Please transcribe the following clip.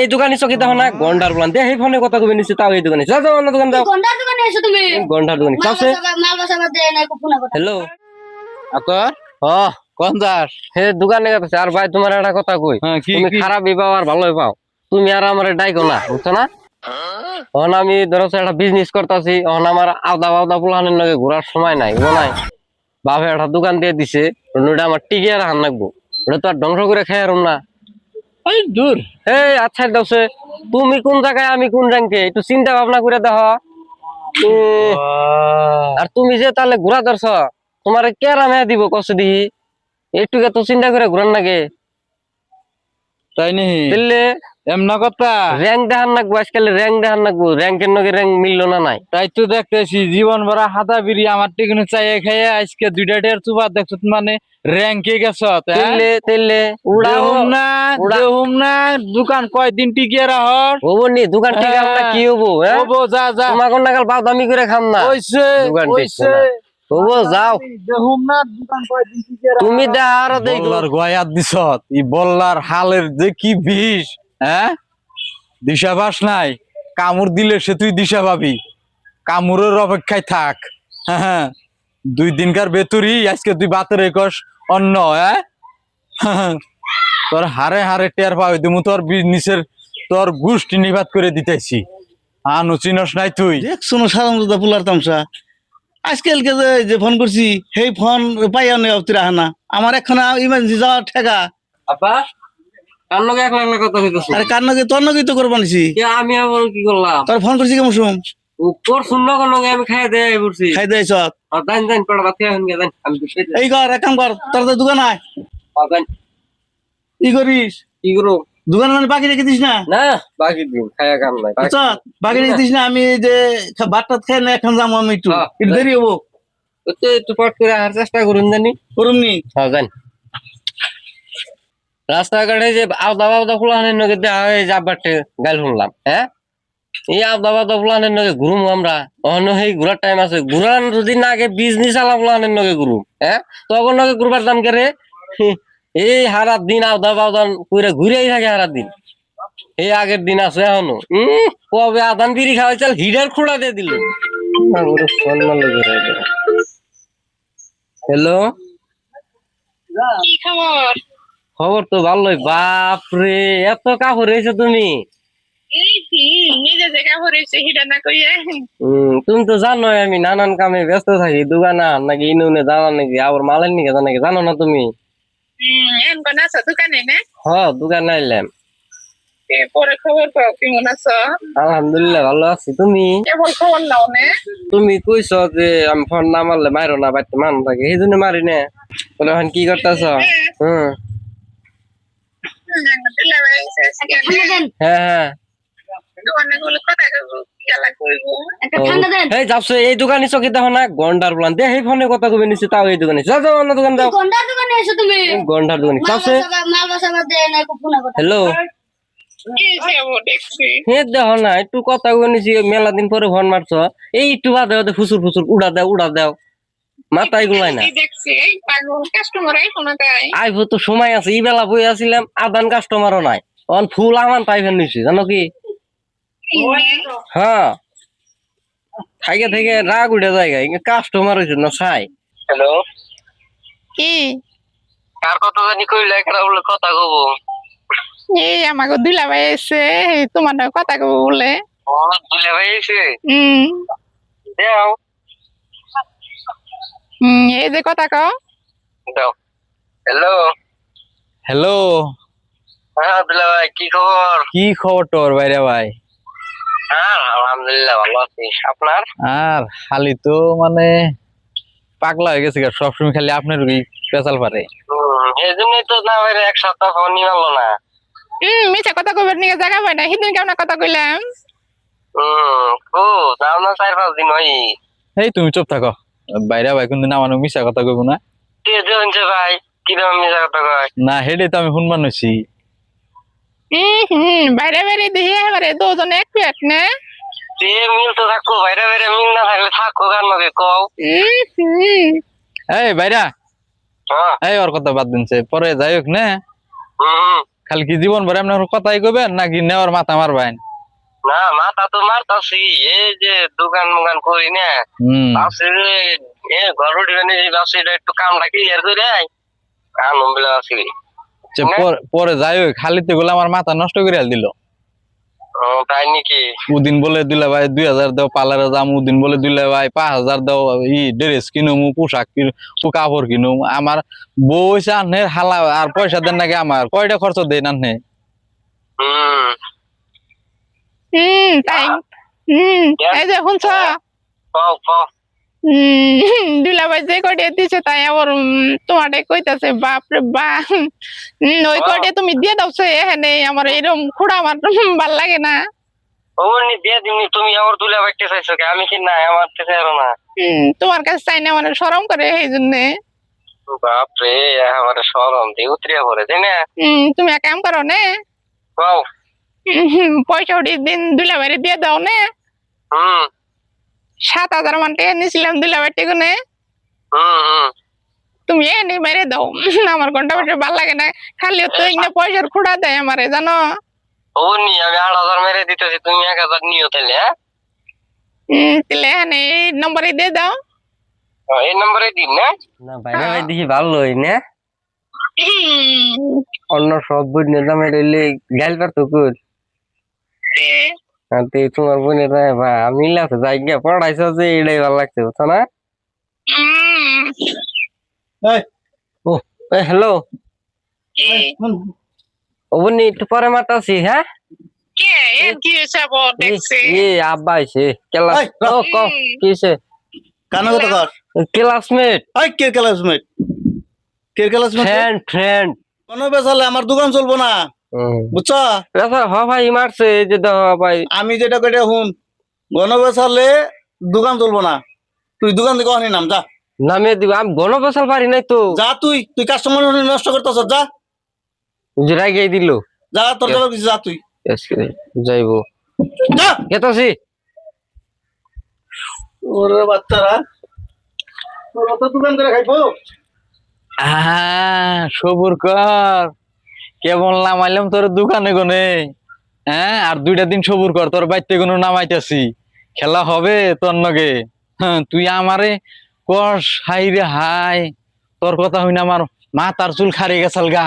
এই দোকানে চকি দেখো না গন্ডার প্লান দিয়ে সেই ফোনে কথা কবি নিচ্ছে তাও এই দোকানে যাও যাও অন্য দোকান যাও গন্ডার দোকানে চাপছে হ্যালো আতর ও কোন দাস হে দোকানে গেছে আর ভাই তোমার একটা কথা কই তুমি খারাপই পাও আর ভালোই পাও তুমি আর আমার ডাইকো না বুঝছো না এখন আমি ধরো একটা বিজনেস করতেছি এখন আমার আওদা আওদা পোলাহানের লগে ঘোরার সময় নাই ও নাই বাপে একটা দোকান দিয়ে দিছে ওটা আমার টিকিয়ে রাখান লাগবো ওটা তো আর ধ্বংস করে খাই আর না দূর এই আচ্ছা দাওছে তুমি কোন জায়গায় আমি কোন র্যাঙ্কে একটু চিন্তা ভাবনা করে দেখো আর তুমি যে তাহলে ঘোরা ধরছ তোমার কেরামে দিব কষ্ট দিহি একটু তো চিন্তা করে ঘুরান নাকি তাই নি দিল্লে এমনা কথা র্যাঙ্ক দেখান নাকবো আজকাল র্যাঙ্ক দেখান নাকবো র্যাঙ্কের নগে র্যাঙ্ক মিললো না নাই তাই তো দেখতেছি জীবন ভরা হাতা বিড়ি আমার টিকুনে চাইয়ে খাইয়ে আজকে দুইটা টের চুপা দেখছ মানে র্যাঙ্কে গেছ তেলে তেলে না দোকান কয়দিন টিকিয়ে রাহর হবো নি দোকান ঠিক আমরা কি হবো হবো যা যা তোমাকে নাগাল বাদ আমি করে খাম না ওইছে দোকান ওইছে হবো যাও দেহুম না দোকান কয়দিন টিকিয়ে রাহর তুমি দা আর দেখো বল্লার গয়াত দিছত ই বল্লার হালের যে কি বিষ হ্যাঁ দিশা পাস নাই কামড় দিলে সে তুই দিশা পাবি কামড়ের অপেক্ষায় থাক হ্যাঁ 2 দিনকার ভেতরই আজকে তুই বাতের একস অন্য হ্যাঁ তোর হারে হারে টের পাবি তুমি তোর বিজনেসের তোর গোষ্ঠী নিবাদ করে দিতেছি আনু চিনস নাই তুই দেখছো না সাধারণত পোলার তামসা আজকালকে যে ফোন করছি সেই ফোন পাইয়া নেই রাহানা আমার এখন ইমার্জেন্সি যাওয়ার ঠেকা আপা কার লগে একলা একলা কথা কইতেছ আরে কার নগে তোর নগেই তো করবো নিছি আমি আবার কি করলাম তোর ফোন করছি কেমন শুন তোর শুনলো কোন লগে আমি খাই দেয় বলছি খাই দিয়েছ দান দান পড়া বাতি এখন গে দান আমি এই কর এক কাম কর তোর তো দোকান আয় দান ই করিস কি করো দোকান মানে বাকি রেখে দিস না না বাকি দিন খায়া কাম নাই বাকি রেখে দিস না আমি যে ভাতটা খেয়ে না এখন যাবো আমি একটু একটু দেরি হবো একটু পট করে আসার চেষ্টা করুন জানি করুন নি হ্যাঁ জান রাস্তাঘাটে যে আওদা আওদা ফুলানের নগে দেখা হয় যাবারটে গাল শুনলাম হ্যাঁ এই আওদা আওদা ফুলানের নগে ঘুরুম আমরা অন্য সেই ঘুরার টাইম আছে ঘুরান যদি না আগে বিজনেস আলা ফুলানের নগে ঘুরুম হ্যাঁ তখন নগে ঘুরবার দাম করে এই হারা দিন আওদা আওদা কইরা ঘুরেই থাকে হারা দিন এই আগের দিন আছে এখনো কবে আদান বিড়ি খাওয়াই চাল হিডার খোড়া দিয়ে দিল হ্যালো কি খবর? খবর তো ভালোই বাপরে এত কাপড় রয়েছে তুমি নিজে যে কাপড় হয়েছে হিডা না কইয়া তুমি তো জানো আমি নানান কামে ব্যস্ত থাকি দোকানে নাকি ইনুনে জানা নাকি আবার মালের নিকে জানা নাকি জানো না তুমি এখন আছো দোকানে না? হ্যাঁ দোকানে আইলাম পরে খবর পাও কেমন আছো? আলহামদুলিল্লাহ ভালো আছি তুমি কেবল খবর নাও না? তুমি কইছো যে আমি ফোন না মারলে মারো না বাড়িতে মান থাকে সেই জন্য মারি না বলে এখন কি করতেছ হ্যাঁ হ্যাঁ এই দোকানে চকি দেখো না গন্ডার প্লান দিয়ে সেই ফোনে কথা কবি নিচ্ছে তাও এই দোকানে যাও যাও অন্য দোকান যাও গন্ডার দোকানে চাপছে হ্যালো দেখো না একটু কথা কবি নিছি মেলা দিন পরে ফোন মারছ এই একটু বাদে বাদে ফুসুর ফুসুর উড়া দাও মাথায় ঘুমায় না আইবো তো সময় আছে এই বেলা বই আসিলাম আদান কাস্টমারও নাই অন ফুল আমান পাইবেন নিছি জানো কি হ্যাঁ থেকে থেকে রাগ উঠে যায় কাস্টমার হয়েছে না চাই হ্যালো কি কার কথা জানি কইলে একটা বলে কথা কব এই আমাকে দুলা ভাই এসে তোমার কথা কব বলে দুলা ভাই এসে দাও এই যে কথা কও দাও হ্যালো হ্যালো হ্যাঁ দুলা ভাই কি খবর তোর বাইরে ভাই হ্যাঁ আলহামদুলিল্লাহ ভালো আছি আপনার আর খালি তো মানে পাগলা হয়ে গেছে সবসময় খালি আপনার পেশাল পারে এই জন্যই তো না ভাই এক সপ্তাহ ফোন নিয়ে গেল না মিছা কথা কইবার নিয়ে জায়গা পাই না সেদিন কেমন কথা কইলাম ও যাও না 4-5 দিন হয় এই তুমি চুপ থাকো বাইরে ভাই কোনদিন আমার মিশা কথা কইব না কে জানছে ভাই কিরকম মিশা কথা কয় না হেডে তো আমি শুনবার নইছি বাইরে বাইরে দেখে এবারে দুজনে এক পেট না মিল তো থাকো বাইরে বাইরে মিল না থাকলে থাকো কেন নকে কও এই বাইরা এই ওর কথা বাদ দিনছে পরে যাই হোক না হুম। খালি কি জীবন ভরে আপনার কথাই কবেন নাকি নেওয়ার মাথা মারবেন? না মাথা তো মারতাছি, এই যে দোকান মোকান করি না, ভাবছি যে ঘর উঠবে না, ভাবছি এটা একটু কামটা ক্লিয়ার করে আনন্দ আছি। পরে যাই হোক, খালিতে গুলো আমার মাথা নষ্ট করে দিল। তাই নাকি? উদিন বলে দিলে ভাই 2000 দাও পার্লারে যাম, উদিন বলে দিলে ভাই 5000 দাও ড্রেস কিনুম, পোশাক কাপড় কিনুম। আমার বউ হইছে আনে হালা, আর পয়সা দেন নাকি আমার কয়টা খরচ দেন আনে? তাই এই যে শুনছ দুলাভাই যে কটে দিছে তাই আবার তোমারটাই কইতাছে বাপরে বা ওই কটে তুমি দিয়ে দাও সে এখানে আমার এরকম খুঁড়া আমার ভাল লাগে না। দিয়ে দিবনি, তুমি আবার তুলে বাইতে চাইছো কে? আমি কি না আমার কাছে আরো না। তোমার কাছে চাই না মানে শরম করে এই জন্য। বাপরে আমার শরম দিয়ে উতরিয়া পড়ে, তাই না? তুমি এক কাম করো নে, পয়সা উঠি দিন দুলাভাইরে দিয়ে দাও নে। 7,000 মান টাকা নিয়েছিলাম দুলাভাই টেগুনে, তুমি এনে মেরে দাও। আমার ঘন্টা বসে ভাল লাগে না, খালি তো এখানে পয়সার খুঁড়া দেয় আমারে জানো। আমি 8,000 মেরে দিতেছি, তুমি 1,000 নিও তাহলে। তাহলে এখানে এই নম্বরে দিয়ে দাও। এই নম্বরে দিন না? না বাইরে ভাই দেখি ভালোই না, অন্য সব বই নিলাম এলে গাইল পারতো কুল। তোমার বোনের ভাই আমি লাগছে যাই গিয়া পড়াইছো যে এটাই ভালো লাগছে, বুঝছো না? ও হ্যালো, ও বনি একটু পরে মাতাছি। হ্যাঁ আব্বা আইছে ক্লাস, কিসে কানো কথা কর। ক্লাসমেট, কে ক্লাসমেট? কে ক্লাসমেট? Friend friend. কোনো বেসালে আমার দোকান চলবো না, বুঝছো? হ ভাই মারছে এই যে ভাই। আমি যেটা কেটে হুন, গণ বেসালে দোকান চলবো না। তুই দোকান থেকে অনেক নাম, যা নামে দিব, আমি গণ বসাল পারি নাই তো। যা, তুই কাস্টমার নষ্ট করতেছ, যা রাগিয়ে দিল। যা, তোর যাবার কিছু, যা তুই যাইবো, যা। গেতাছি। ওরে বাচ্চারা তোর অত দোকান করে খাইবো। সবুর কর, কেমন নামাইলাম তোর দোকানে গনে। হ্যাঁ, আর 2টা দিন সবুর কর, তোর বাইতে কোনো নামাইতেছি, খেলা হবে তোর নগে। হ্যাঁ, তুই আমারে কস হাই রে হাই, তোর কথা হইনা আমার মাথার চুল খারিয়ে গেছাল গা।